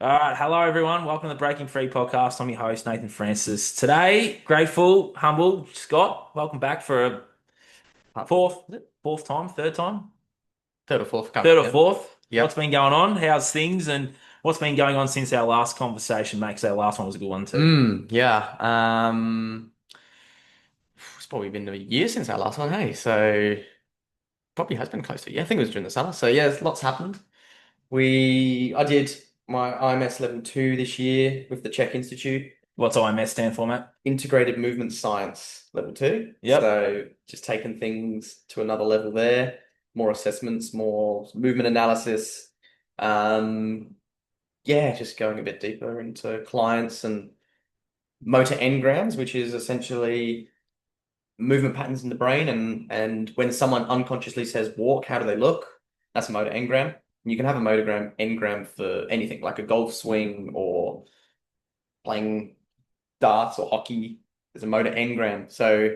All right, hello everyone. Welcome to the Breaking Free podcast. I'm your host, Nathan Francis. Today, grateful, humble, Scott. Welcome back for a fourth, is it fourth time, third time, Third or fourth, can't third or remember. fourth. What's Yep. been going on? How's things and what's been going on since our last conversation? Makes our last one was a good one too. Yeah. It's probably been a year since our last one, hey. So probably has been close to a year. I think it was during the summer. So yeah, lots happened. I did my IMS level 2 this year with the Czech Institute, What's IMS stand for, Matt? Integrated Movement Science level 2. Yep. So just taking things to another level there, more assessments, more movement analysis. Um, yeah, just going a bit deeper into clients and motor engrams, which is essentially movement patterns in the brain. And when someone unconsciously says walk, how do they look? That's a motor engram. And you can have a motor engram for anything, like a golf swing or playing darts or hockey. There's a motor engram. So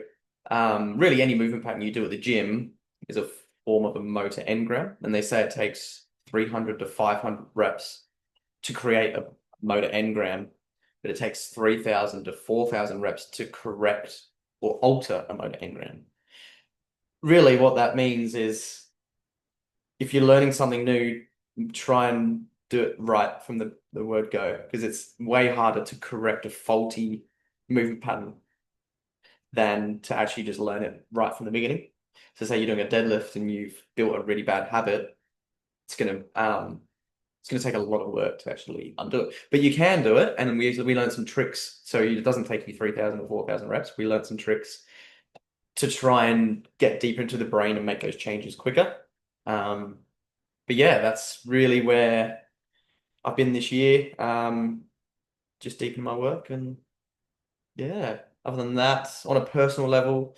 really any movement pattern you do at the gym is a form of a motor engram. And they say it takes 300 to 500 reps to create a motor engram, but it takes 3,000 to 4,000 reps to correct or alter a motor engram. Really, what that means is if you're learning something new, try and do it right from the word go, because it's way harder to correct a faulty movement pattern than to actually just learn it right from the beginning. So say you're doing a deadlift and you've built a really bad habit, it's gonna it's going to take a lot of work to actually undo it. But you can do it, and we learned some tricks. So it doesn't take you 3,000 or 4,000 reps. We learned some tricks to try and get deeper into the brain and make those changes quicker. Um, but yeah, that's really where I've been this year. Just deepening my work, and yeah. Other than that, on a personal level,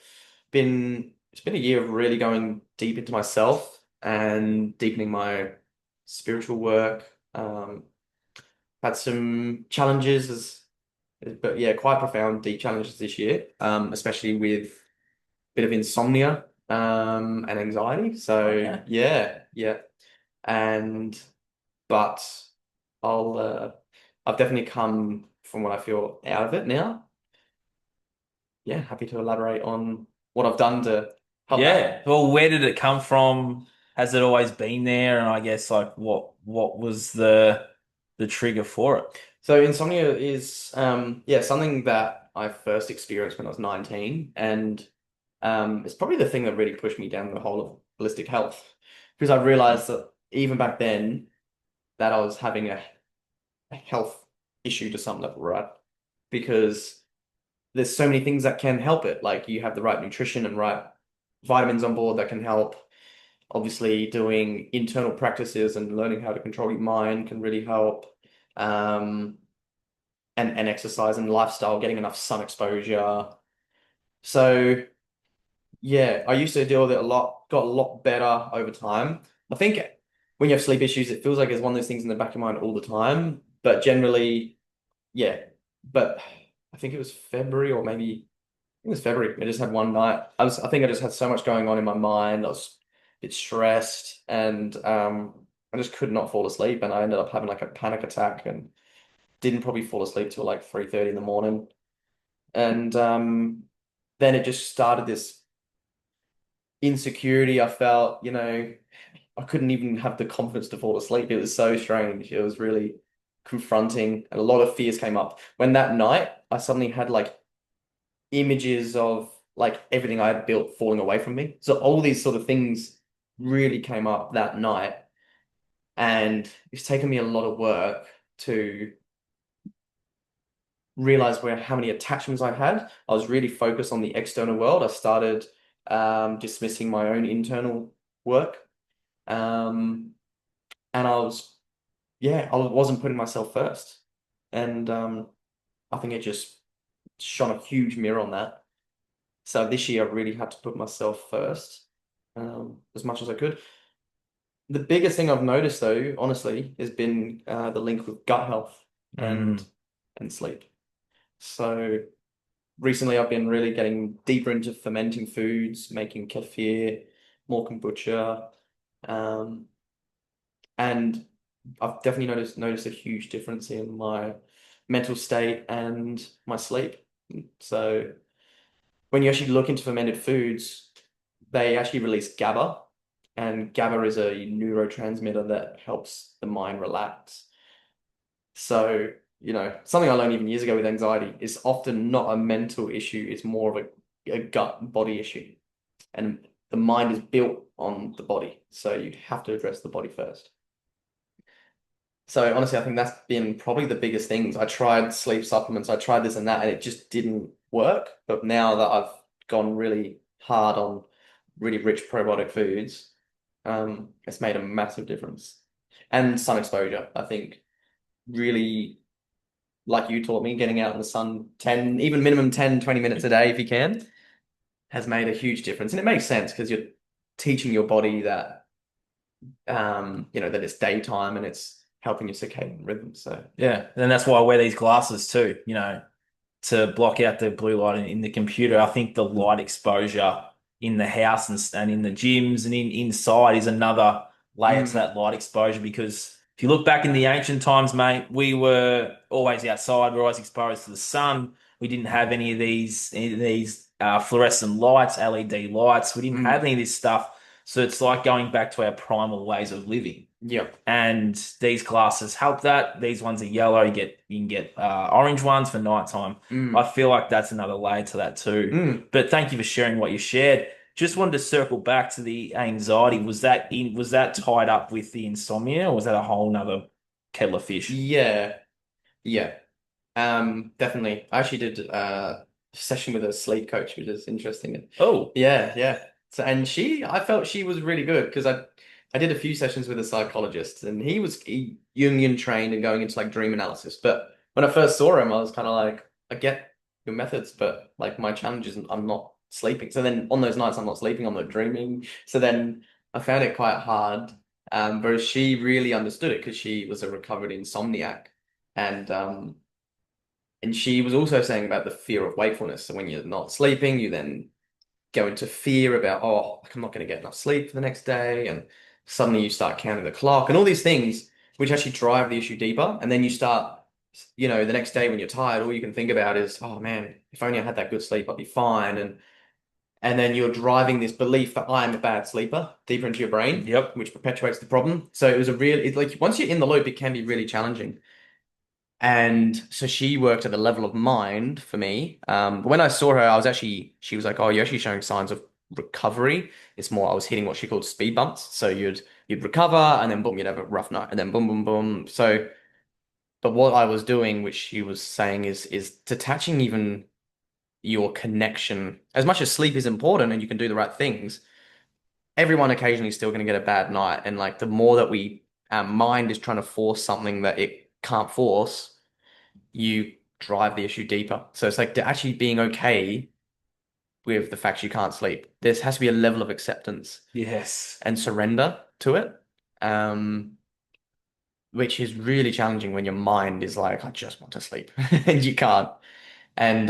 been it's been a year of really going deep into myself and deepening my spiritual work. Had some challenges but yeah, quite profound, deep challenges this year, especially with a bit of insomnia, and anxiety. So Okay. yeah. And but I'll I've definitely come from what I feel out of it now. Yeah, happy to elaborate on what I've done to help Yeah. that. Well, where did it come from? Has it always been there? And I guess like what was the trigger for it? So insomnia is yeah, something that I first experienced when I was 19, and it's probably the thing that really pushed me down the whole of holistic health, because I realized that even back then that I was having a health issue to some level, right? Because there's so many things that can help it. Like you have the right nutrition and right vitamins on board that can help. Obviously, doing internal practices and learning how to control your mind can really help. Um, and exercise and lifestyle, getting enough sun exposure. So yeah, I used to deal with it a lot, got a lot better over time. I think when you have sleep issues, it feels like it's one of those things in the back of your mind all the time. But generally, yeah. But I think it was February, or maybe it was February. I just had one night. I think I just had so much going on in my mind. I was a bit stressed, and I just could not fall asleep, and I ended up having like a panic attack and didn't probably fall asleep till like 3:30 in the morning. And then it just started this insecurity. I felt, I couldn't even have the confidence to fall asleep. It was so strange. It was really confronting, and a lot of fears came up. When that night, I suddenly had like images of like everything I had built falling away from me. So all these sort of things really came up that night, and it's taken me a lot of work to realize where how many attachments I had. I was really focused on the external world. I started dismissing my own internal work. Um, and I wasn't putting myself first. And I think it just shone a huge mirror on that. So this year I really had to put myself first, as much as I could. The biggest thing I've noticed though, honestly, has been the link with gut health and Mm. and sleep. So recently, I've been really getting deeper into fermenting foods, making kefir, more kombucha, um, and I've definitely noticed a huge difference in my mental state and my sleep. So when you actually look into fermented foods, they actually release GABA, and GABA is a neurotransmitter that helps the mind relax. So, something I learned even years ago with anxiety is often not a mental issue, it's more of a gut body issue. And the mind is built on the body. So you have to address the body first. So honestly, I think that's been probably the biggest things. I tried sleep supplements, I tried this and that, and it just didn't work. But now that I've gone really hard on really rich probiotic foods, it's made a massive difference. And sun exposure, I think, really, like you taught me, getting out in the sun 10, even minimum 10, 20 minutes a day if you can, has made a huge difference. And it makes sense because you're teaching your body that that it's daytime and it's helping your circadian rhythm. So yeah. Yeah, and that's why I wear these glasses too, to block out the blue light in the computer. I think the light exposure in the house and in the gyms and inside is another layer to Mm, that light exposure because if you look back in the ancient times, mate, we were always outside, we were always exposed to the sun. We didn't have any of these fluorescent lights, LED lights. We didn't have mm, any of this stuff. So it's like going back to our primal ways of living. yep. And these glasses help that. These ones are yellow. You can get orange ones for nighttime. I Mm, feel like that's another layer to that too. mm. But thank you for sharing what you shared. Just wanted to circle back to the anxiety. Was that tied up with the insomnia, or was that a whole nother kettle of fish? Yeah, yeah. Definitely. I actually did a session with a sleep coach, which is interesting. Oh, Yeah, yeah. So, and I felt she was really good because I did a few sessions with a psychologist, and he Jungian trained and going into like dream analysis. But when I first saw him, I was kind of like, I get your methods, but like my challenge is I'm not sleeping. So then on those nights I'm not sleeping, I'm not dreaming. So then I found it quite hard. But she really understood it because she was a recovered insomniac, and she was also saying about the fear of wakefulness. So when you're not sleeping, you then go into fear about, oh, like I'm not going to get enough sleep for the next day. And suddenly you start counting the clock and all these things, which actually drive the issue deeper. And then you start, the next day when you're tired, all you can think about is, oh man, if only I had that good sleep, I'd be fine. And then you're driving this belief that I'm a bad sleeper deeper into your brain, yep. which perpetuates the problem. So it's like once you're in the loop, it can be really challenging. And so she worked at the level of mind for me. But when I saw her, she was like, "Oh, you're actually showing signs of recovery." It's more, I was hitting what she called speed bumps. So you'd recover, and then boom, you'd have a rough night, and then boom, boom, boom. So, but what I was doing, which she was saying, is detaching even your connection. As much as sleep is important, and you can do the right things, everyone occasionally is still going to get a bad night. And like the more that our mind is trying to force something that it can't force, you drive the issue deeper. So it's like actually being okay with the fact you can't sleep. There has to be a level of acceptance Yes. and surrender to it, um, which is really challenging when your mind is like, I just want to sleep, and you can't. And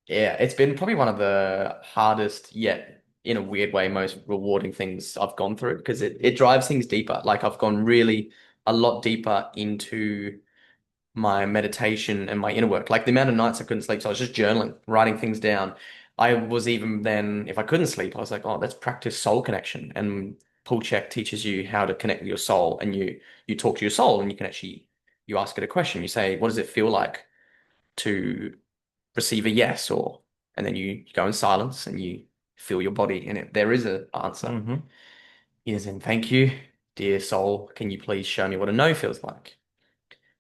yeah, it's been probably one of the hardest yet, in a weird way, most rewarding things I've gone through because it drives things deeper. Like I've gone really a lot deeper into my meditation and my inner work. Like the amount of nights I couldn't sleep, so I was just journaling, writing things down. I was even then, if I couldn't sleep, I was like, oh, let's practice soul connection. And Paul Chek teaches you how to connect with your soul, and you talk to your soul, and you can actually you ask it a question. You say, what does it feel like to receive a yes, or and then you go in silence and you feel your body, and there is an answer. Hmm. Is in thank you, dear soul. Can you please show me what a no feels like?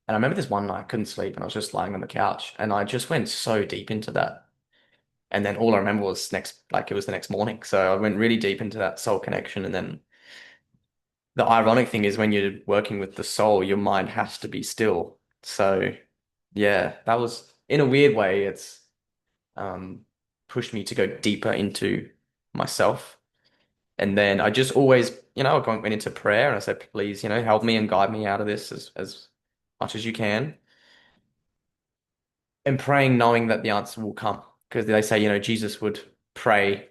And I remember this one night I couldn't sleep and I was just lying on the couch and I just went so deep into that. And then all I remember was it was the next morning. So I went really deep into that soul connection. And then the ironic thing is when you're working with the soul, your mind has to be still. So yeah, that was in a weird way, it's um pushed me to go deeper into myself. And then I just always, I went into prayer and I said, please, help me and guide me out of this as much as you can. And praying knowing that the answer will come because they say Jesus would pray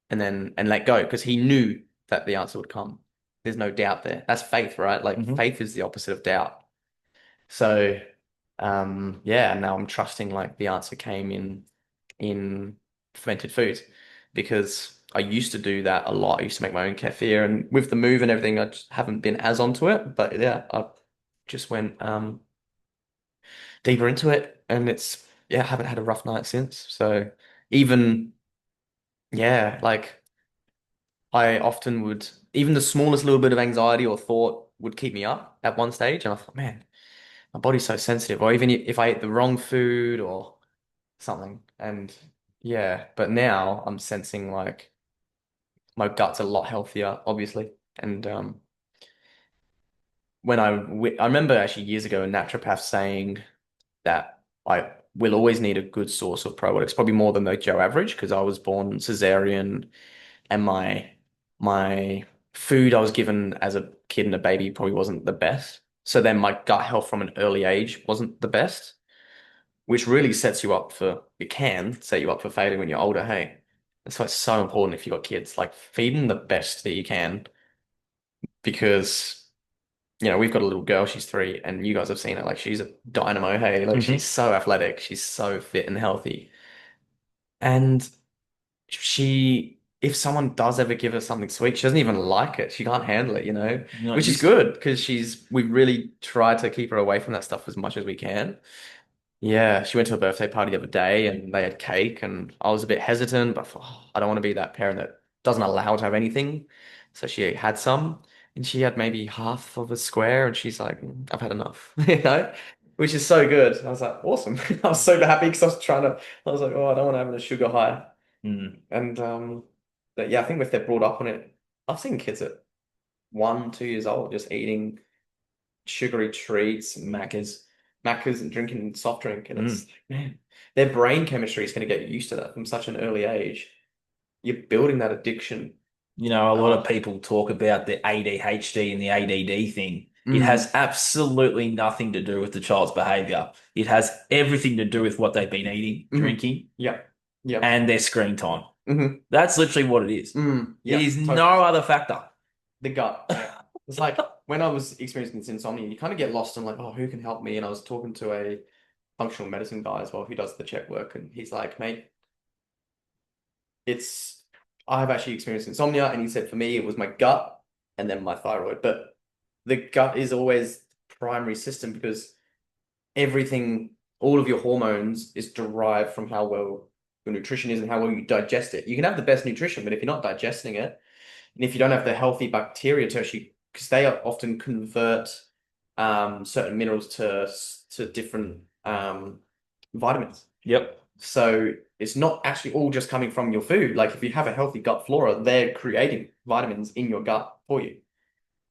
and let go because he knew that the answer would come. there's no doubt there. That's faith, right? Like Hmm. faith is the opposite of doubt. So, yeah, now I'm trusting like the answer came in fermented foods because I used to do that a lot. I used to make my own kefir, and with the move and everything, I just haven't been as onto it. But yeah, I just went deeper into it, and it's yeah, I haven't had a rough night since. So even yeah, like I often would even the smallest little bit of anxiety or thought would keep me up at one stage, and I thought, man, my body's so sensitive. Or even if I ate the wrong food or something, and yeah, but now I'm sensing like my gut's a lot healthier, obviously, and I remember actually years ago a naturopath saying that I will always need a good source of probiotics, probably more than the Joe average, because I was born cesarean and my food I was given as a kid and a baby probably wasn't the best. So then my gut health from an early age wasn't the best, which really sets you up for it can set you up for failure when you're older, hey. That's why it's so important if you've got kids, like feed them the best that you can because we've got a little girl, she's 3, and you guys have seen her. Like she's a dynamo, hey. Like she's Hmm. so athletic, she's so fit and healthy. And if someone does ever give her something sweet, she doesn't even like it. She can't handle it, You're not which is used to it. good because we really try to keep her away from that stuff as much as we can. Yeah, she went to a birthday party the other day and they had cake and I was a bit hesitant, but I thought, "Oh, I don't want to be that parent that doesn't allow her to have anything." So she had some and she had maybe half of a square and she's like, I've had enough," which is so good. I was like, awesome. I was so happy because I was like, oh, I don't want to have a sugar high. Mm. And but yeah, I think if they're brought up on it, I've seen kids at 1, 2 years old just eating sugary treats and Macca's. Maccas and drinking soft drink, and it's Mm. like, man, their brain chemistry is going to get used to that from such an early age. You're building that addiction A lot of up. people talk about the ADHD and the ADD thing. It has Mm, absolutely nothing to do with the child's behavior. It has everything to do with what they've been eating, mm, drinking, yep, yep, and their screen time. mm, That's literally what it is. It is yep. no other factor. The gut, yeah. It's like when I was experiencing this insomnia, you kind of get lost in like, oh, who can help me? And I was talking to a functional medicine guy as well who does the check work, and he's like, mate, it's I've actually experienced insomnia, and he said for me it was my gut and then my thyroid. But the gut is always the primary system because everything, all of your hormones is derived from how well your nutrition is and how well you digest it. You can have the best nutrition, but if you're not digesting it, and if you don't have the healthy bacteria to actually, because they often convert certain minerals to different vitamins. Yep. So it's not actually all just coming from your food. Like if you have a healthy gut flora, they're creating vitamins in your gut for you.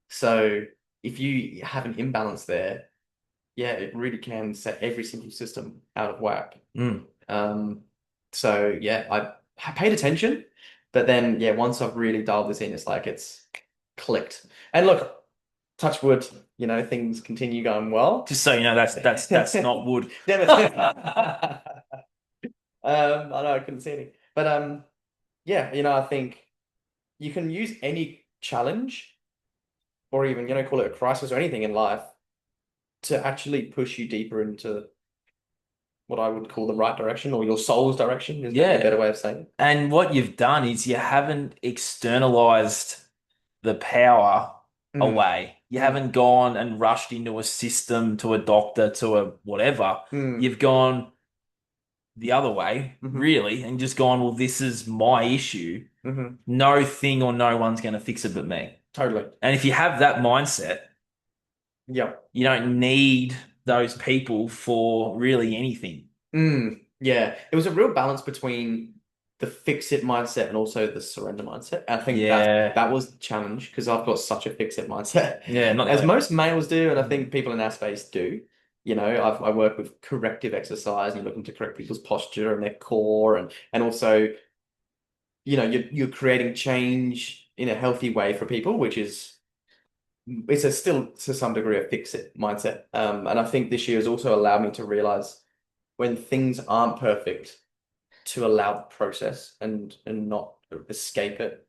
So if you have an imbalance there, yeah, it really can set every single system out of whack. Mm. Um, so yeah, I paid attention, but then yeah, once I've really dialed this in, it's like it's clicked. And look, touch wood, things continue going well. Just so you know, that's not wood. Damn it. I know I couldn't see any. But yeah, I think you can use any challenge or even, call it a crisis or anything in life to actually push you deeper into what I would call the right direction or your soul's direction is maybe a Yeah. better way of saying it. And what you've done is you haven't externalized the power Mm, away. You mm, haven't gone and rushed into a system, to a doctor, to a whatever. mm, You've gone the other way, mm-hmm, really, and just gone, well, this is my issue. mm-hmm. No thing or no one's going to fix it but me. Totally. And if you have that mindset, Yep. you don't need those people for really anything. Yeah. It was a real balance between the fix it mindset and also the surrender mindset. I think Yeah. that was the challenge because I've got such a fix it mindset, Yeah, not as most males do, and I mm, think people in our space do. I work with corrective exercise and you're looking to correct people's posture and their core and also, you're creating change in a healthy way for people, which is it's a still to some degree a fix it mindset. And I think this year has also allowed me to realize when things aren't perfect, to allow the process and not escape it,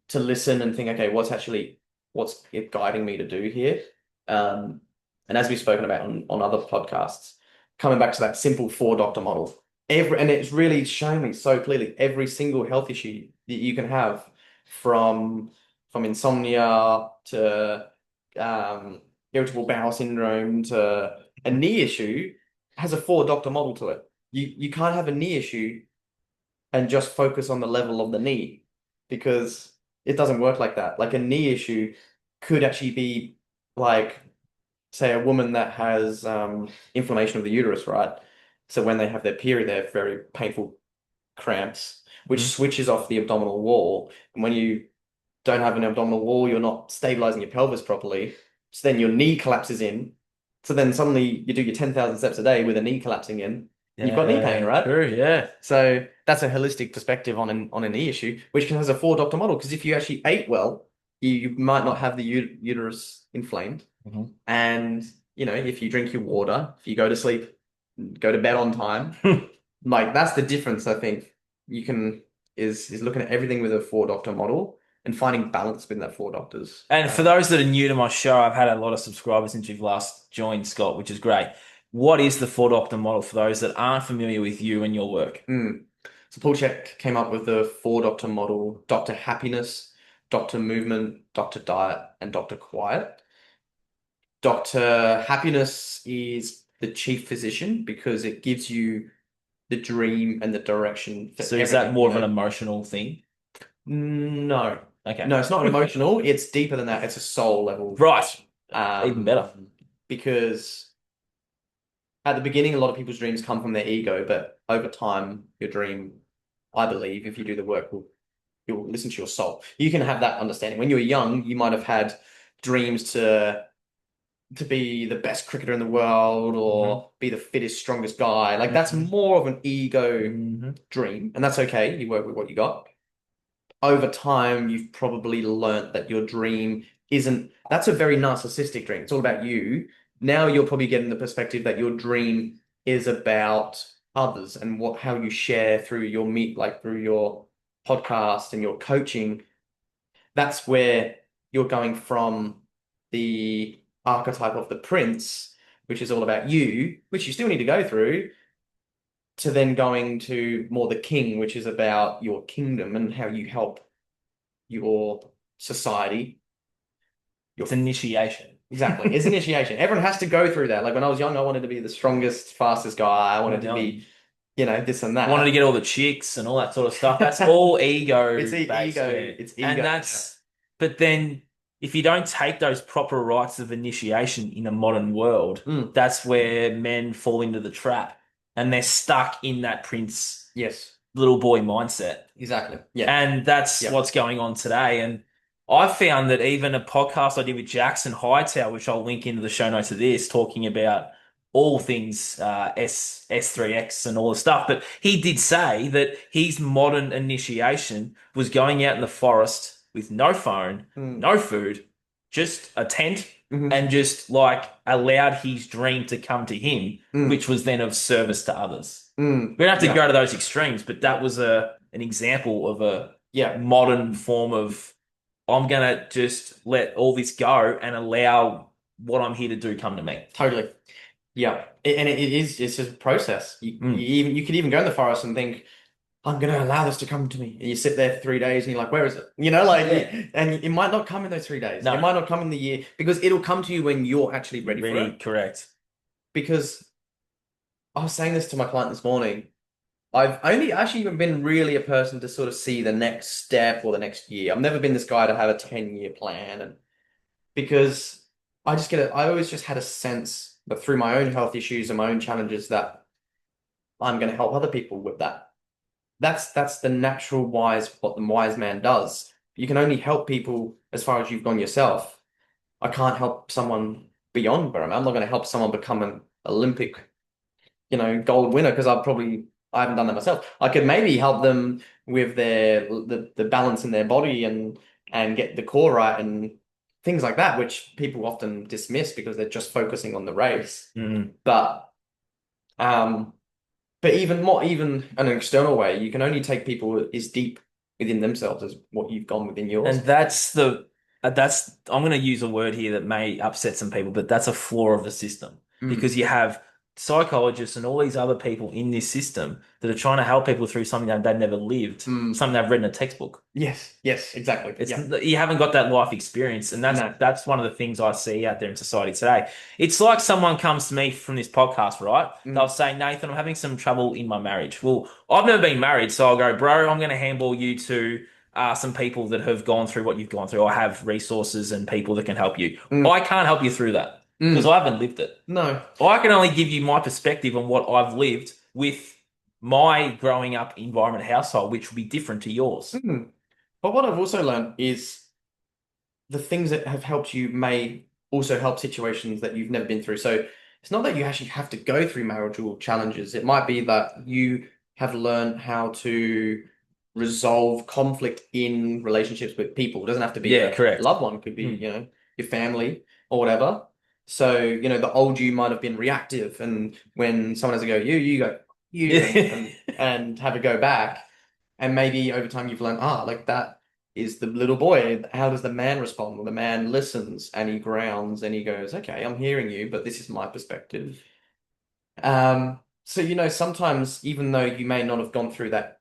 to listen and think, okay, what's actually what's it guiding me to do here. Um, and as we've spoken about on other podcasts, coming back to that simple four doctor model, and it's really shown me so clearly every single health issue that you can have from insomnia to um, irritable bowel syndrome to a knee issue has a four doctor model to it. You can't have a knee issue and just focus on the level of the knee because it doesn't work like that. Like a knee issue could actually be like, say, a woman that has inflammation of the uterus, right? So when they have their period, they have very painful cramps, which Mhm. switches off the abdominal wall. And when you don't have an abdominal wall, you're not stabilizing your pelvis properly. So then your knee collapses in. So then suddenly you do your 10,000 steps a day with a knee collapsing in. You've got knee pain, Yeah, right? true. Yeah. So that's a holistic perspective on a knee issue, which has a four doctor model. Because if you actually ate well, you might not have the uterus inflamed. Mhm. And if you drink your water, if you go to sleep, go to bed on time, like that's the difference. I think you can is looking at everything with a four doctor model and finding balance within that four doctors. And for those that are new to my show, I've had a lot of subscribers since you've last joined, Scott, which is great. What is the four doctor model for those that aren't familiar with you and your work? Mm. So Paul Chek came up with the four doctor model: Doctor Happiness, Doctor Movement, Doctor Diet, and Doctor Quiet. Doctor Happiness is the chief physician because it gives you the dream and the direction for So is that everything, more of an emotional thing? No. Okay. No, it's not emotional. It's deeper than that. It's a soul level. Right. Even Um, better. because at the beginning, a lot of people's dreams come from their ego, but over time, your dream, I believe, if you do the work, you'll listen to your soul. You can have that understanding. When you were young, you might have had dreams to be the best cricketer in the world Hmm. or be the fittest, strongest guy. Like that's Hmm. more of an ego Hmm. dream, and that's okay. You work with what you got. Over time, you've probably learnt that your dream isn't, that's a very narcissistic dream. It's all about you. Now you're probably getting the perspective that your dream is about others and how you share through your like through your podcast and your coaching. That's where you're going from the archetype of the prince, which is all about you, which you still need to go through, to then going to more the king, which is about your kingdom and how you help your society. Your It's initiation. exactly. It's initiation. Everyone has to go through that. Like when I was young, I wanted to be the strongest, fastest guy. I wanted to be, this and Wanted to that. get all the chicks and all that sort of stuff. That's all ego based, Ego. yeah. It's And ego. Yeah. but then if you don't take those proper rites of initiation in a modern world, Mm, that's where men fall into the trap and they're stuck in that prince yes. little boy mindset. Exactly. Yeah. And that's Yeah. what's going on today. And I found that even a podcast I did with Jackson Hightower, which I'll link into the show notes of this, talking about all things S3X and all the stuff. But he did say that his modern initiation was going out in the forest with no phone, Mm, no food, just a tent, hmm and just like allowed his dream to come to him, mm, which was then of service to others. mm. We don't have to Yeah. go to those extremes, but that Yeah. was an example of a Yeah. modern form of I'm gonna just let all this go and allow what I'm here to do come to me. Totally. Yeah. It's just a process. Mm. You could even go in the forest and think, I'm going to allow this to come to me. And you sit there for 3 days and you're like, where is it? Yeah. And it might not come in those 3 days. It No, might not come in the year because it'll come to you when you're actually ready for ready, it. correct. Because I was saying this to my client this morning. I've only actually even been really a person to sort of see the next step or the next year. I've never been this guy to have a 10-year plan. And because I always just had a sense that through my own health issues and my own challenges that I'm going to help other people with that. That's the natural what the wise man does. You can only help people as far as you've gone yourself. I can't help someone beyond where I'm at. I'm not going to help someone become an Olympic, gold winner because I haven't done that myself. I could maybe help them with the balance in their body and get the core right and things like that, which people often dismiss because they're just focusing on the race. Mm. But um but even an external way, you can only take people as deep within themselves as what you've gone within And yours. that's I'm going to use a word here that may upset some people, but that's a flaw of the system Mm, because you have psychologists and all these other people in this system that are trying to help people through something that they've never lived, mm. something they've read in a textbook. Yes, yes, exactly. It's Yeah. you haven't got that life experience, and that's No. that's one of the things I see out there in society today. It's like someone comes to me from this podcast, right? They'll Mm, say, Nathan, I'm having some trouble in my marriage. Well, I've never been married, so I'll go, bro, I'm going to handball you to some people that have gone through what you've gone through, or have resources and people that can help you. mm, I can't help you through that because mm. I haven't lived it. No. I can only give you my perspective on what I've lived with my growing up environment household, which will be different to yours. Mm. But what I've also learned is the things that have helped you may also help situations that you've never been through. So it's not that you actually have to go through marital challenges. It might be that you have learned how to resolve conflict in relationships with people. It doesn't have to be Yeah, a correct. loved one, it could be, Mm. you know, your family or whatever. So, you know, the old you might have been reactive, and when someone has a go, you go, you, Yeah. and have a go back. And maybe over time you've learned, like that is the little boy. How does the man respond? Well, the man listens and he grounds and he goes, okay, I'm hearing you, but this is my perspective. So you know, sometimes even though you may not have gone through that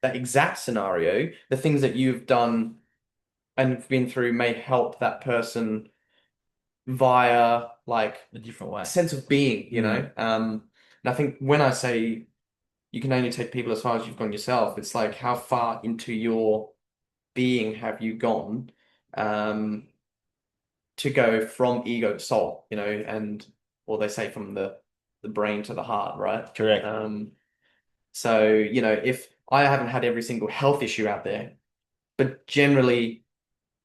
exact scenario, the things that you've done and been through may help that person via like A different way. sense of being, you know. Mm, And I think when I say you can only take people as far as you've gone yourself, it's like how far into your being have you gone um, to go from ego to soul, you know, and or they say from the brain to the heart, right? correct. So, you know, if I haven't had every single health issue out there, but generally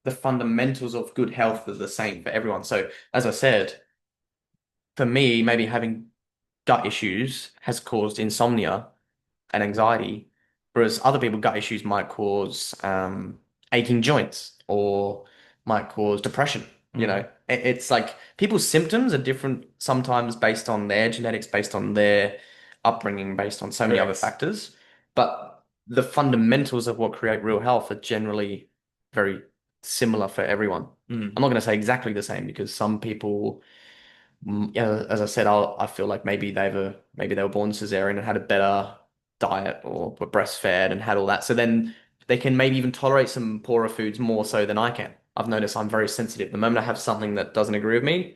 the fundamentals of good health are the same for everyone. So, as I said, for me, maybe having gut issues has caused insomnia and anxiety, whereas other people, gut issues might cause aching joints or might cause depression. You know, Mm, it's like people's symptoms are different sometimes based on their genetics, based on their upbringing, based on so many other correct. factors. But the fundamentals of what create real health are generally very similar for everyone. I'm Mm, not going to say exactly the same because some people yeah, as I said, I feel like maybe they were born cesarean and had a better diet or were breastfed and had all that. So then they can maybe even tolerate some poorer foods more so than I can. I've noticed I'm very sensitive. The moment I have something that doesn't agree with me,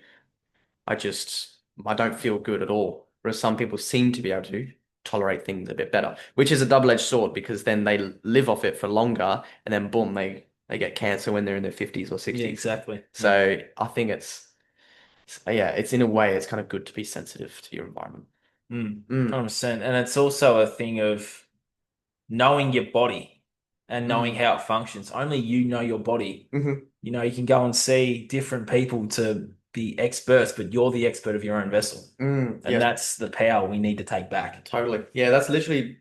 I just I don't feel good at all. Whereas some people seem to be able to tolerate things a bit better, which is a double-edged sword because then they live off it for longer and then boom, they get cancer when they're in their 50s or yeah, 60s. exactly. Yeah. So I think yeah, it's in a way, it's kind of good to be sensitive to your environment. Mm, Mm, 100%. And it's also a thing of knowing your body and knowing mm, how it functions. Only you know your body. hmm You can go and see different people to be experts, but you're the expert of your own vessel. And yeah, that's the power we need to take back. totally. Yeah, that's literally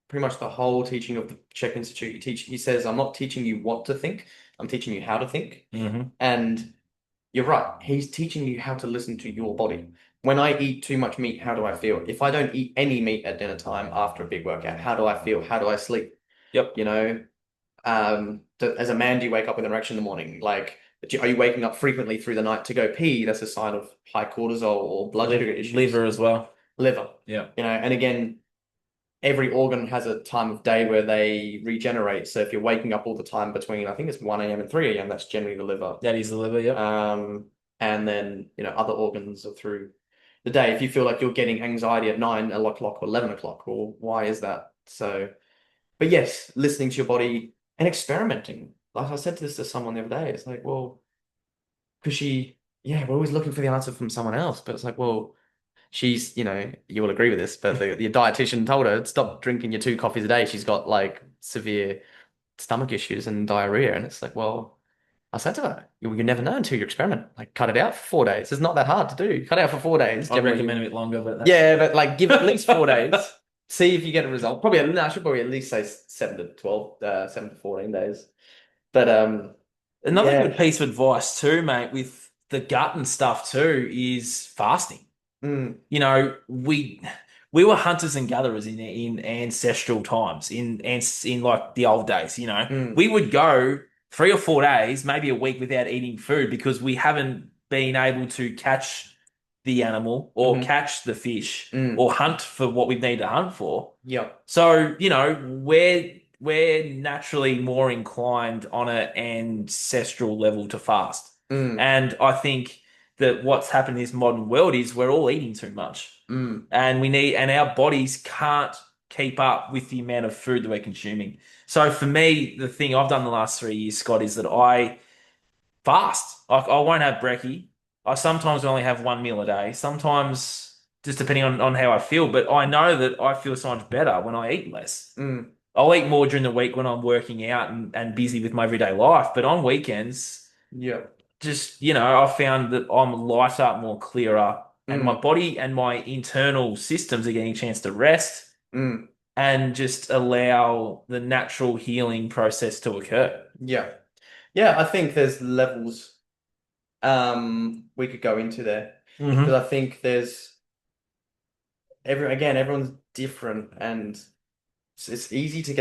pretty much the whole teaching of the Czech Institute. He says, I'm not teaching you what to think, I'm teaching you how to think. Hmm. And you're right, he's teaching you how to listen to your body. When I eat too much meat, how do I feel? If I don't eat any meat at dinner time after a big workout, how do I feel? How do I sleep? Yep. You know, as a man, do you wake up with an erection in the morning? Like, are you waking up frequently through the night to go pee? That's a sign of high cortisol or blood sugar issues. Liver as well. Liver, Yeah. you know, and again, every organ has a time of day where they regenerate. So if you're waking up all the time between, I think it's 1 a.m. and 3 a.m., that's generally the liver. That is the liver. Yep. Um, and then, you know, other organs are through the day. If you feel like you're getting anxiety at 9 o'clock or 11 o'clock, or why is that? So, but yes, listening to your body and experimenting. Like I said this to someone the other day, it's like, well, because yeah, we're always looking for the answer from someone else, but it's like, well, she's, you know, you will agree with this, but your dietitian told her stop drinking your 2 coffees a day. She's got like severe stomach issues and diarrhea, and it's like, well, I said to her, you never know until you experiment. Like, cut it out for 4 days. It's not that hard to do. Cut it out for 4 days. I'd Generally, recommend a bit longer, but that's yeah, but like give it at least 4 days. See if you get a result. Probably, no, I should probably at least say 7 to 12, 7 to 14 days. But another yeah. good piece of advice too, mate, with the gut and stuff too, is fasting. Mm, We were hunters and gatherers in ancestral times, in like the old days. mm, We would go. 3 or 4 days, maybe a week without eating food because we haven't been able to catch the animal or Hmm. catch the fish Mm. or hunt for what we need to hunt for. Yep. So, we're naturally more inclined on an ancestral level to fast. Mm. And I think that what's happened in this modern world is we're all eating too much. Mm. And our bodies can't keep up with the amount of food that we're consuming. So for me, the thing I've done the last 3 years, Scott, is that I fast. I won't have brekkie. I sometimes only have one meal a day. Sometimes just depending on how I feel. But I know that I feel so much better when I eat less. Mm. I'll eat more during the week when I'm working out and busy with my everyday life. But on weekends, Yep. just, I found that I'm lighter, more clearer, and my Mm. body and my internal systems are getting a chance to rest Mm. and just allow the natural healing process to occur. Yeah. Yeah, I think there's levels we could go into there Hmm. because I think there's everyone's different and it's easy to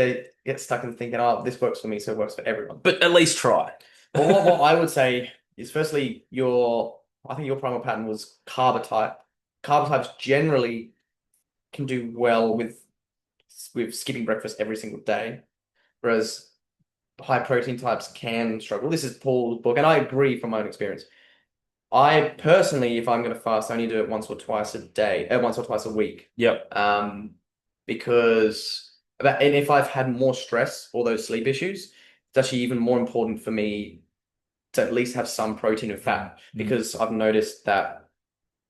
get stuck in thinking, oh, this works for me, so it works for everyone. But at least try. Well, what I would say is firstly I think your primal pattern was carb type. Carb types generally can do well with skipping breakfast every single day, whereas high protein types can struggle. This is Paul's book, and I agree from my own experience. I personally, if I'm going to fast, I only do it once or twice a day, once or twice a week. Yep. Because and if I've had more stress or those sleep issues, it's actually even more important for me to at least have some protein and fat Mm. because I've noticed that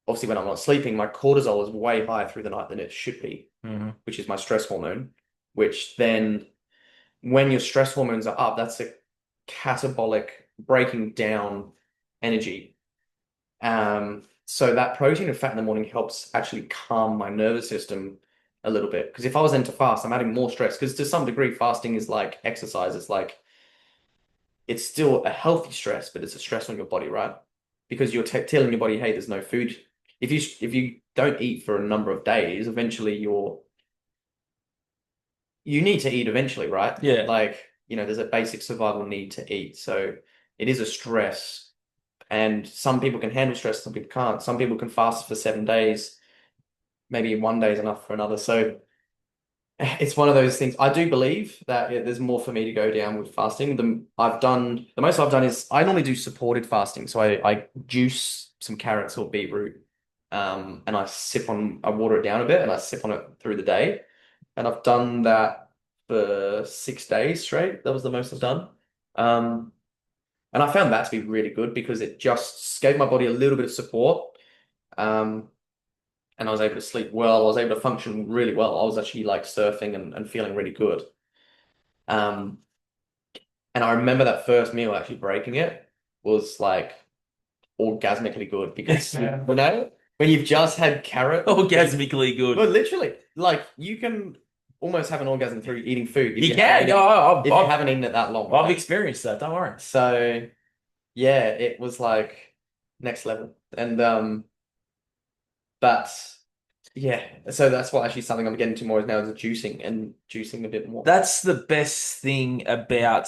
obviously when I'm not sleeping, my cortisol is way higher through the night than it should be, Hmm. which is my stress hormone, which then when your stress hormones are up, that's a catabolic breaking down energy. So that protein and fat in the morning helps actually calm my nervous system a little bit. Because if I was then to fast, I'm adding more stress. Because to some degree, fasting is like exercise. It's still a healthy stress, but it's a stress on your body, right? Because you're t telling your body, hey, there's no food. If you don't eat for a number of days, eventually you need to eat eventually, right? Yeah. Like, there's a basic survival need to eat. So it is a stress. And some people can handle stress, some people can't. Some people can fast for 7 days. Maybe one day is enough for another. So it's one of those things. I do believe that there's more for me to go down with fasting. The most I've done is I normally do supported fasting. So I juice some carrots or beetroot, and I water it down a bit and I sip on it through the day. And I've done that for 6 days straight. That was the most I've done. Um, and I found that to be really good because it just gave my body a little bit of support. Um, and I was able to sleep well. I was able to function really well. I was actually like surfing and feeling really good. Um, and I remember that first meal actually breaking it was like orgasmically good because when you've just had carrot, Orgasmically good. well, literally, like you can almost have an orgasm through eating food You can. No, if you haven't eaten it that long, I've right? experienced that. Don't worry. So yeah, it was like next level. And but yeah, so that's what actually something I'm getting to more is now is juicing and juicing a bit more. That's the best thing about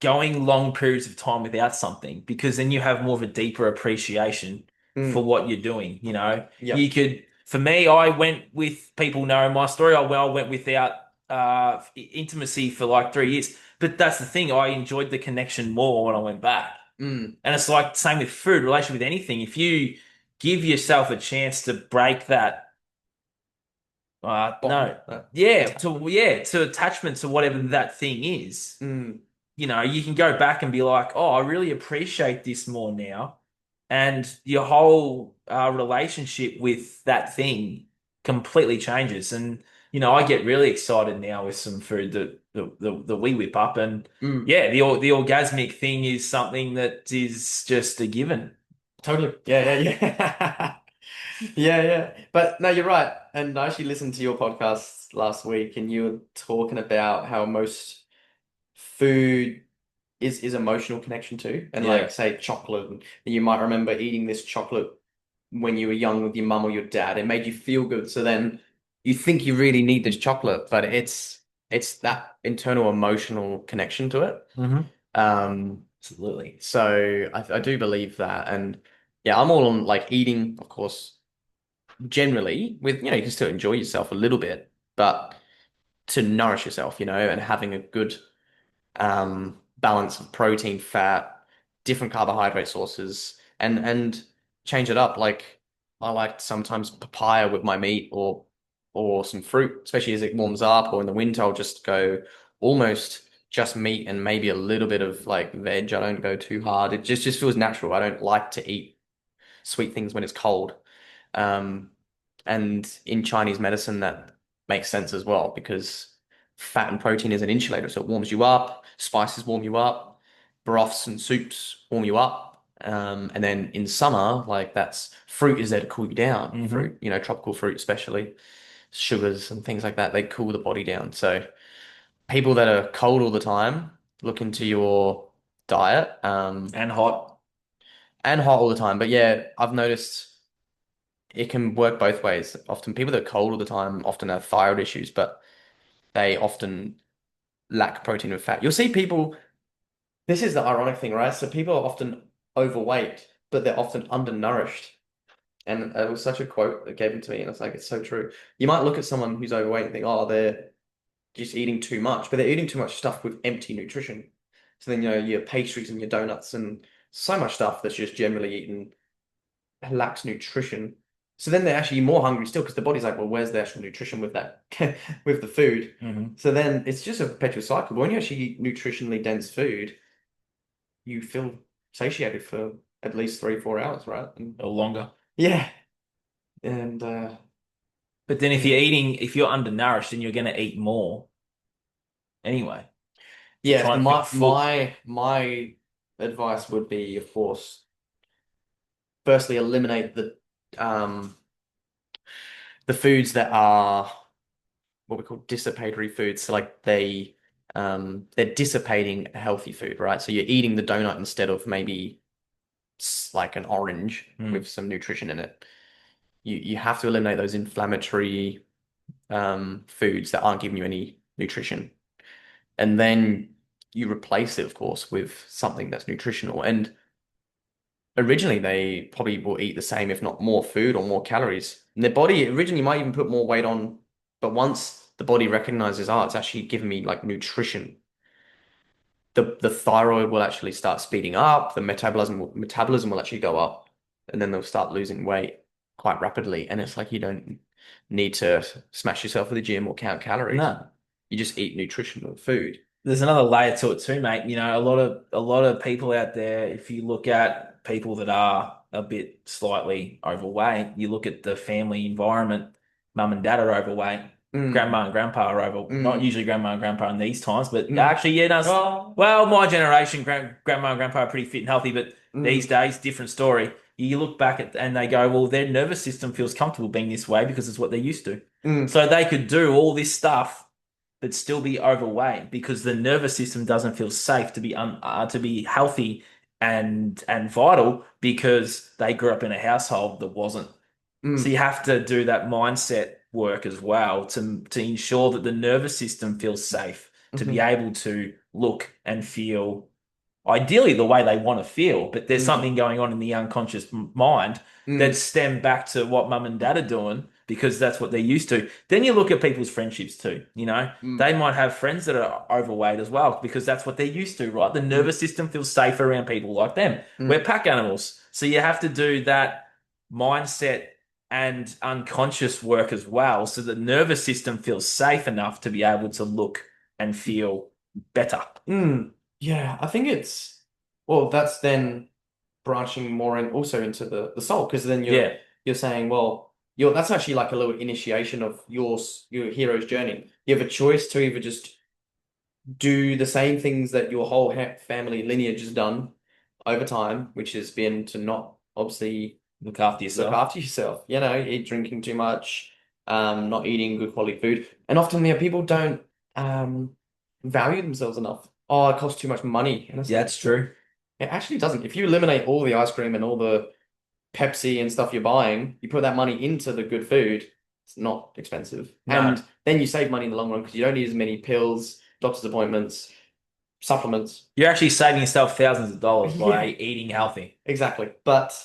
going long periods of time without something because then you have more of a deeper appreciation for Mm, what you're doing. You yep. could, for me, I went with people knowing my story. I went without intimacy for like 3 years. But that's the thing. I enjoyed the connection more when I went back. Mm, And it's like same with food, relation with anything. If you give yourself a chance to break that, bond. no, to attachment to whatever that thing is, Mm, you can go back and be like, oh, I really appreciate this more now. And your whole relationship with that thing completely changes. And, I get really excited now with some food that we whip up. And mm, yeah, the orgasmic thing is something that is just a given. totally. Yeah, yeah, yeah. Yeah, yeah. But no, you're right. And I actually listened to your podcast last week and you were talking about how most food is emotional connection too. And like Yeah. say chocolate, and you might remember eating this chocolate when you were young with your mum or your dad. It made you feel good. So then you think you really need this chocolate, but it's that internal emotional connection to it. Hmm. Um, Absolutely. so I do believe that, and yeah, I'm all on like eating, of course, generally with, you can still enjoy yourself a little bit, but to nourish yourself, and having a good balance of protein, fat, different carbohydrate sources, and change it up. Like I like sometimes papaya with my meat or some fruit, especially as it warms up, or in the winter I'll just go almost just meat and maybe a little bit of like veg. I don't go too hard. It just feels natural. I don't like to eat sweet things when it's cold. Um, and in Chinese medicine, that makes sense as well because fat and protein is an insulator. So it warms you up, spices warm you up, broths and soups warm you up. And then in summer, like that's fruit is there to cool you down. Hmm. Fruit, tropical fruit, especially sugars and things like that, they cool the body down. So people that are cold all the time, look into your diet, And hot. and hot all the time. But yeah, I've noticed it can work both ways. Often people that are cold all the time often have thyroid issues, but they often lack protein and fat. You'll see people, this is the ironic thing, right? So people are often overweight, but they're often undernourished. And it was such a quote that gave it to me, and it's like, it's so true. You might look at someone who's overweight and think, oh, they're just eating too much, but they're eating too much stuff with empty nutrition. So then, your pastries and your donuts and so much stuff that's just generally eaten lacks nutrition. So then they're actually more hungry still because the body's like, well, where's the actual nutrition with that with the food? Hmm. So then it's just a perpetual cycle. But when you actually eat nutritionally dense food, you feel satiated for at least 3, 4 hours, right? And Or longer. yeah, and But then yeah, if you're undernourished, then you're going to eat more anyway to yeah. try So and feel my full. my advice would be, of course, firstly eliminate the foods that are what we call dissipatory foods. So like they're dissipating a healthy food, right? So you're eating the donut instead of maybe like an orange Mm. with some nutrition in it. You have to eliminate those inflammatory foods that aren't giving you any nutrition. And then you replace it, of course, with something that's nutritional. And originally they probably will eat the same, if not more food or more calories. And their body originally might even put more weight on, but once the body recognizes, oh, it's actually giving me like nutrition, the thyroid will actually start speeding up, the metabolism will actually go up, and then they'll start losing weight quite rapidly. And it's like you don't need to smash yourself at the gym or count calories. No. You just eat nutritional food. There's another layer to it too, mate. You know, a lot of people out there, if you look at people that are a bit slightly overweight, you look at the family environment, mum and dad are overweight, Mm, grandma and grandpa are not mm, usually grandma and grandpa in these times, but mm. actually, yeah, no, Oh, well, my generation, grandma and grandpa are pretty fit and healthy, but these mm, days, different story. You look back at and they go, well, their nervous system feels comfortable being this way because it's what they're used to. mm, So they could do all this stuff but still be overweight because the nervous system doesn't feel safe to be healthy and vital because they grew up in a household that wasn't. So mm, you have to do that mindset work as well to ensure that the nervous system feels safe to be mhm, able to look and feel ideally the way they want to feel, but there's mm, something going on in the unconscious mind that mm, stem back to what mum and dad are doing because that's what they're used to. Then you look at people's friendships too, you know, mm, they might have friends that are overweight as well because that's what they're used to, right? The mm, nervous system feels safe around people like them. We're mm, pack animals. So you have to do that mindset and unconscious work as well so the nervous system feels safe enough to be able to look and feel better. mm. Yeah, I think well, that's then branching more and also into the soul, because then Yeah. you're saying, well, that's actually like a little initiation of your hero's journey. You have a choice to either just do the same things that your whole family lineage has done over time, which has been to not obviously Look after look yourself. after yourself, eat drinking too much, not eating good quality food. And often, people don't value themselves enough. Oh, it costs too much money. And it's Yeah, like, that's true. it actually doesn't. If you eliminate all the ice cream and all the Pepsi and stuff you're buying, you put that money into the good food, It's not expensive. No. And then you save money in the long run because you don't need as many pills, doctor's appointments, supplements. You're actually saving yourself thousands of dollars by Yeah, eating healthy. exactly. But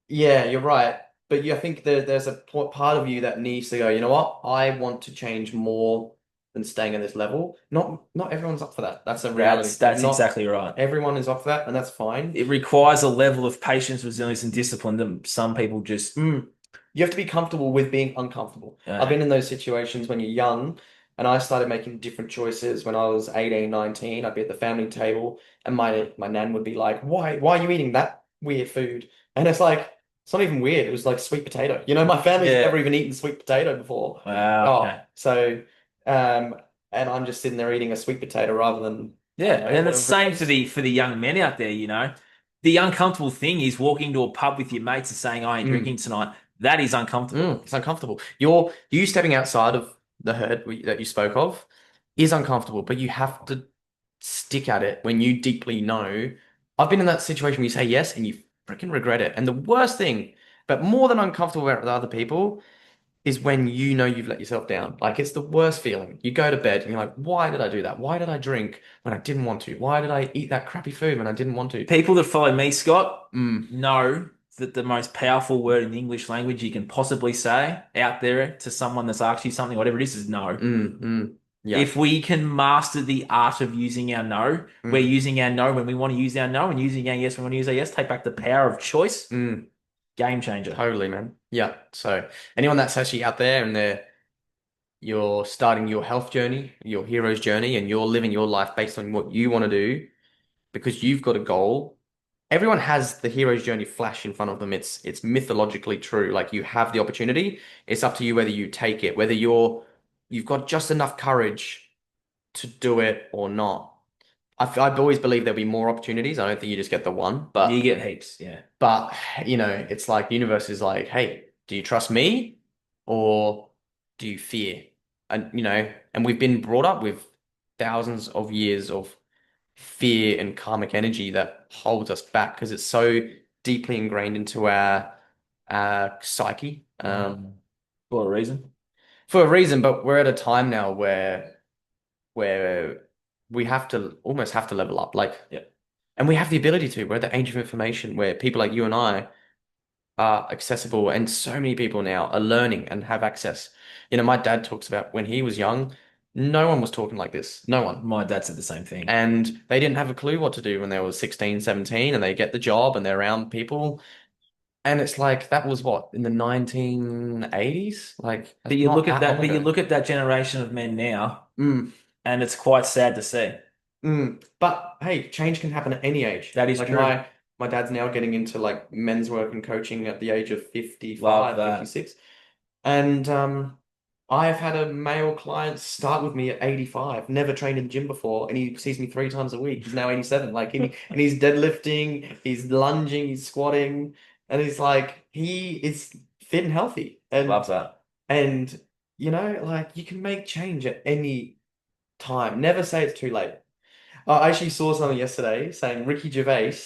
yeah, you're right. But I think there's a part of you that needs to go, you know what? I want to change more than staying at this level. Not everyone's up for that. That's a reality. That's Not exactly right. everyone is up for that, and that's fine. It requires a level of patience, resilience, and discipline that some people just Mm. You have to be comfortable with being uncomfortable. I've uh, been in those situations when you're young, and I started making different choices when I was 18, 19. I'd be at the family table, and my nan would be like, why are you eating that weird food? And it's like, it's not even weird. It was like sweet potato. My family's yeah. never even eaten sweet potato before. Wow. Oh, Okay. so, um, and I'm just sitting there eating a sweet potato rather than, I Yeah, don't know, and it's whatever the it same for was. the young men out there, you know. The uncomfortable thing is walking to a pub with your mates and saying, I ain't Mm. drinking tonight. That is uncomfortable. It's uncomfortable. You stepping outside of the herd that you spoke of is uncomfortable, but you have to stick at it when you deeply know. I've been in that situation where you say yes and you freaking regret it. And the worst thing, but more than uncomfortable about with other people, is when you know you've let yourself down. Like it's the worst feeling. You go to bed and you're like, why did I do that? Why did I drink when I didn't want to? Why did I eat that crappy food when I didn't want to? People that follow me, Scott, Mm, know that the most powerful word in the English language you can possibly say out there to someone that's asked you something, whatever it is no. yeah. If we can master the art of using our no, we're Mm, using our no when we want to use our no and using our yes when we want to use our yes, take back the power of choice. mm. Game changer. Totally, man. Yeah. So anyone that's actually out there and you're starting your health journey, your hero's journey, and you're living your life based on what you want to do because you've got a goal. Everyone has the hero's journey flash in front of them. It's mythologically true. Like you have the opportunity. It's up to you whether you take it, whether you've got just enough courage to do it or not. I've always believed there'll be more opportunities. I don't think you just get the one, You get heaps, yeah. but it's like the universe is like, hey, do you trust me or do you fear? And we've been brought up with thousands of years of fear and karmic energy that holds us back because it's so deeply ingrained into our psyche, For a reason. for a reason. But we're at a time now where we almost have to level up, like, Yeah. and we have the ability to. We're at the age of information where people like you and I are accessible, and so many people now are learning and have access. My dad talks about when he was young, no one was talking like this. No one. My dad said the same thing. And they didn't have a clue what to do when they were 16, 17, and they get the job and they're around people. And it's like that was what, in the 1980s? Like But that's you not look at that that, long but you ago. look at that generation of men now, Mm, and it's quite sad to see. But hey, change can happen at any age. That is Like true. my dad's now getting into like men's work and coaching at the age of Love 55, that. 56. And I've had a male client start with me at 85, never trained in the gym before, and he sees me 3 times a week. He's now 87. Like and he's deadlifting, he's lunging, he's squatting, and he's like he is fit and healthy. Love that. And like you can make change at any time. Never say it's too late. I actually saw something yesterday saying Ricky Gervais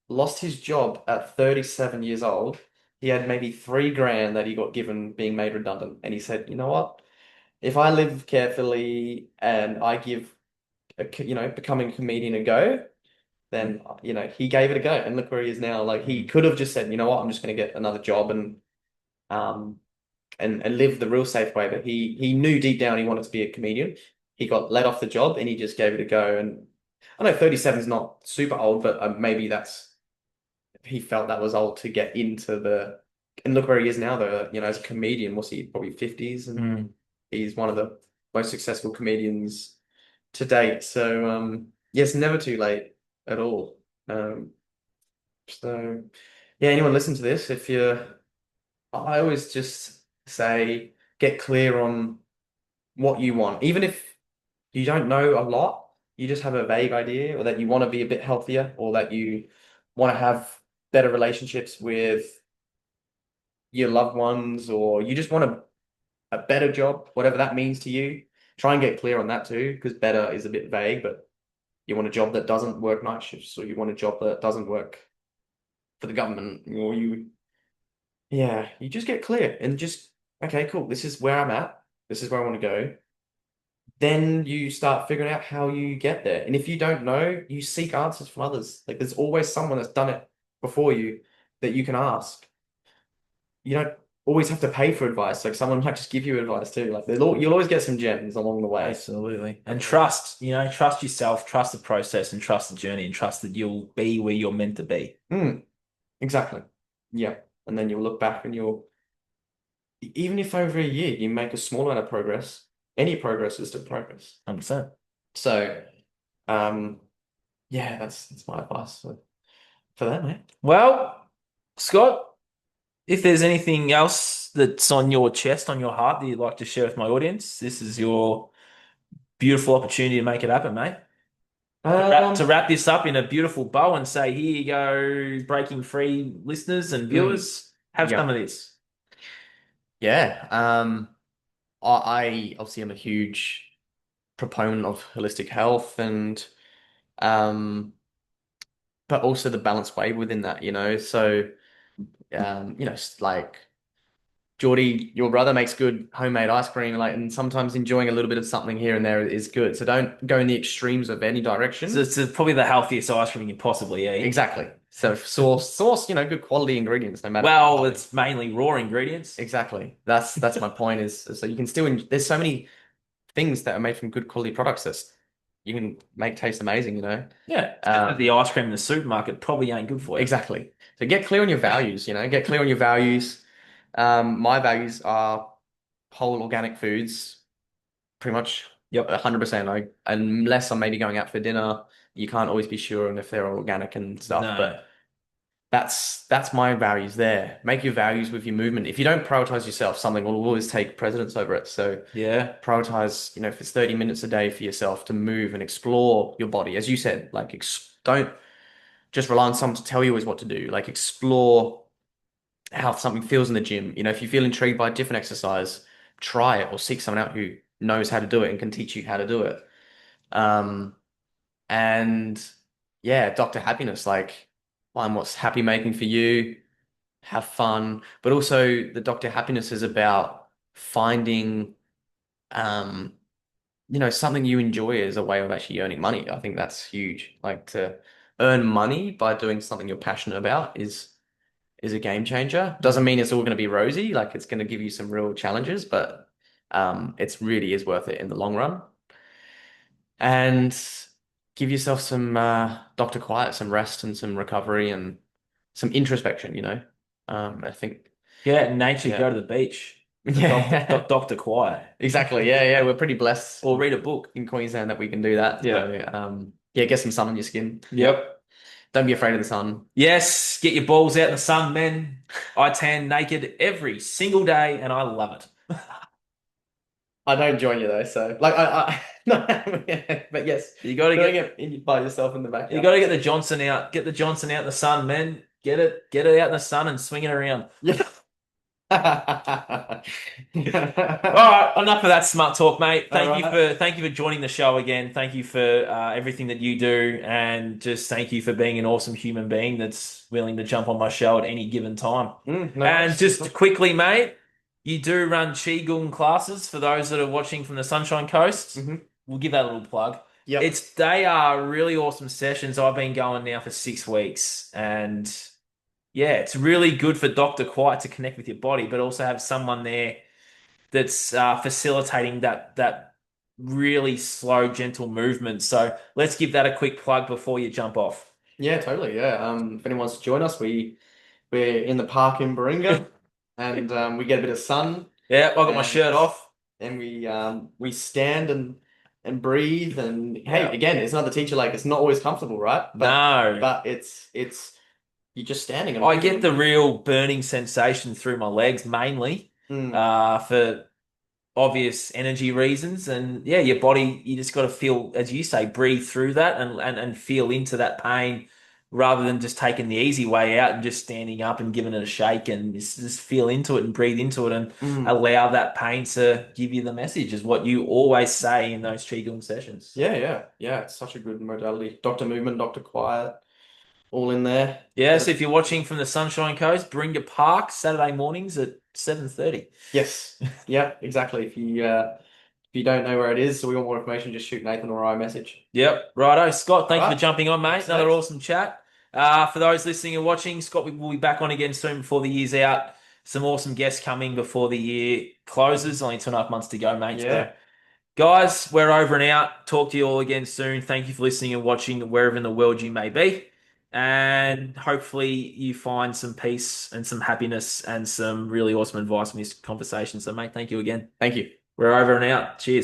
lost his job at 37 years old. He had maybe 3 grand that he got given being made redundant. And he said, you know what? If I live carefully and I give, becoming a comedian a go, then, he gave it a go. And look where he is now. Like he Mm. could have just said, you know what? I'm just going to get another job um, and live the real safe way. But he knew deep down he wanted to be a comedian. He got let off the job and he just gave it a go. And I know 37 is not super old, but maybe he felt that was old to get into and look where he is now though, as a comedian, what's he, probably 50s, and Mm. he's one of the most successful comedians to date. So yes, never too late at all. Um, so yeah, anyone listen to this, I always just say get clear on what you want. Even if you don't know a lot, you just have a vague idea, or that you want to be a bit healthier, or that you want to have better relationships with your loved ones, or you just want a better job, whatever that means to you. Try and get clear on that too, because better is a bit vague, but you want a job that doesn't work night shifts, or you want a job that doesn't work for the government, or you just get clear and just okay, cool. This is where I'm at. This is where I want to go. Then you start figuring out how you get there. And if you don't know, you seek answers from others. Like there's always someone that's done it before you that you can ask. You don't always have to pay for advice. Like someone might just give you advice too. Like you'll always get some gems along the way. Absolutely. And trust, trust yourself, trust the process and trust the journey and trust that you'll be where you're meant to be. Mm, exactly. Yeah. And then you'll look back and even if over a year you make a small amount of progress, any progress is still progress. 100%. So, um, yeah, that's my advice for that, mate. Well, Scott, if there's anything else that's on your chest, on your heart that you'd like to share with my audience, this is your beautiful opportunity to make it happen, mate. To Um, wrap this up in a beautiful bow and say, here you go, breaking free listeners and mm, viewers, have some yeah, of this. yeah. I obviously am a huge proponent of holistic health and um, but also the balanced way within that, you know. So, like Geordie, your brother makes good homemade ice cream, like, and sometimes enjoying a little bit of something here and there is good. So don't go in the extremes of any So direction. it's probably the healthiest ice cream you can possibly eat. Exactly. So source, good quality ingredients, no matter Well, what. it's mainly raw ingredients. Exactly. That's my point is so you can still there's so many things that are made from good quality products that you can make taste amazing, you know. Yeah, it's just that Um, the ice cream in the supermarket probably ain't good for you. exactly. So get clear on your values, get clear on your values. My values are whole organic foods, pretty much Yep. 100%. Unless I'm maybe going out for dinner, you can't always be sure on if they're organic and stuff, No. but that's my values there. Make your values with your movement. If you don't prioritize yourself, something will always take precedence over it. So Yeah. prioritize, if it's 30 minutes a day for yourself to move and explore your body. As you said, like don't just rely on someone to tell you always what to do. Like explore how something feels in the gym. If you feel intrigued by a different exercise, try it or seek someone out who knows how to do it and can teach you how to do it. Um, and yeah, Dr. Happiness, like find what's happy making for you, have fun, but also the Dr. Happiness is about finding um, something you enjoy as a way of actually earning money. I think that's huge. Like to earn money by doing something you're passionate about is a game changer. Doesn't Mhm. mean it's all going to be rosy, like it's going to give you some real challenges, but it's really is worth it in the long run. And give yourself some Dr. Quiet, some rest and some recovery and some introspection, I think, Get out in nature, yeah. go to the beach for Yeah, Dr. Quiet. exactly. Yeah, yeah. We're pretty blessed Or read a book. in Queensland that we can do that. Yeah. So, yeah, get some sun on your skin. Yeah. Yep. Don't be afraid of the sun. Yes, get your balls out in the sun, men. I tan naked every single day and I love it. I don't join you though, so like no, but yes, You gotta doing get it by yourself in the you backyard. gotta get the Johnson out. Get the Johnson out in the sun, men. Get it out in the sun and swing it around. Yeah. All right, enough of that smart talk, mate. All right. Thank you for joining the show again. Thank you for everything that you do, and just thank you for being an awesome human being that's willing to jump on my show at any given time. No And worries. just quickly, mate, you do run Qigong classes for those that are watching from the Sunshine Coast. Hmm. We'll give that a little plug. Yep. They are really awesome sessions. I've been going now for 6 weeks, and yeah, it's really good for Dr. Quiet to connect with your body, but also have someone there that's facilitating that really slow, gentle movement. So let's give that a quick plug before you jump off. Yeah, totally. Yeah. If anyone wants to join us, we're in the park in Baringa, and we get a bit of sun, Yeah, I got my and shirt off. we stand and breathe. And hey, Yeah. again, it's another teacher. Like it's not always comfortable, right? No, But it's you're just standing and I get breathing. the real burning sensation through my legs mainly Mm, for obvious energy reasons. And yeah, your body, you just got to feel, as you say, breathe through that and feel into that pain rather than just taking the easy way out and just standing up and giving it a shake and just feel into it and breathe into it and mm. allow that pain to give you the message is what you always say in those Qigong sessions. Yeah, yeah, yeah. It's such a good modality. Dr. Movement, Dr. Quiet, all in there. Yeah, Get so it. if you're watching from the Sunshine Coast, bring your park Saturday mornings at 7:30. Yes. Yeah, exactly. If you don't know where it is, so we want more information, just shoot Nathan or I a message. Yep, righto. Scott, All thank you for right. jumping on, mate. Thanks, Another Nate. awesome chat. For those listening and watching, Scott, we will be back on again soon before the year's out. Some awesome guests coming before the year closes. Only 2.5 months to go, mate. So, Yeah. guys, we're over and out. Talk to you all again soon. Thank you for listening and watching wherever in the world you may be. And hopefully you find some peace and some happiness and some really awesome advice from this conversation. So, mate, thank you again. Thank you. We're over and out. Cheers.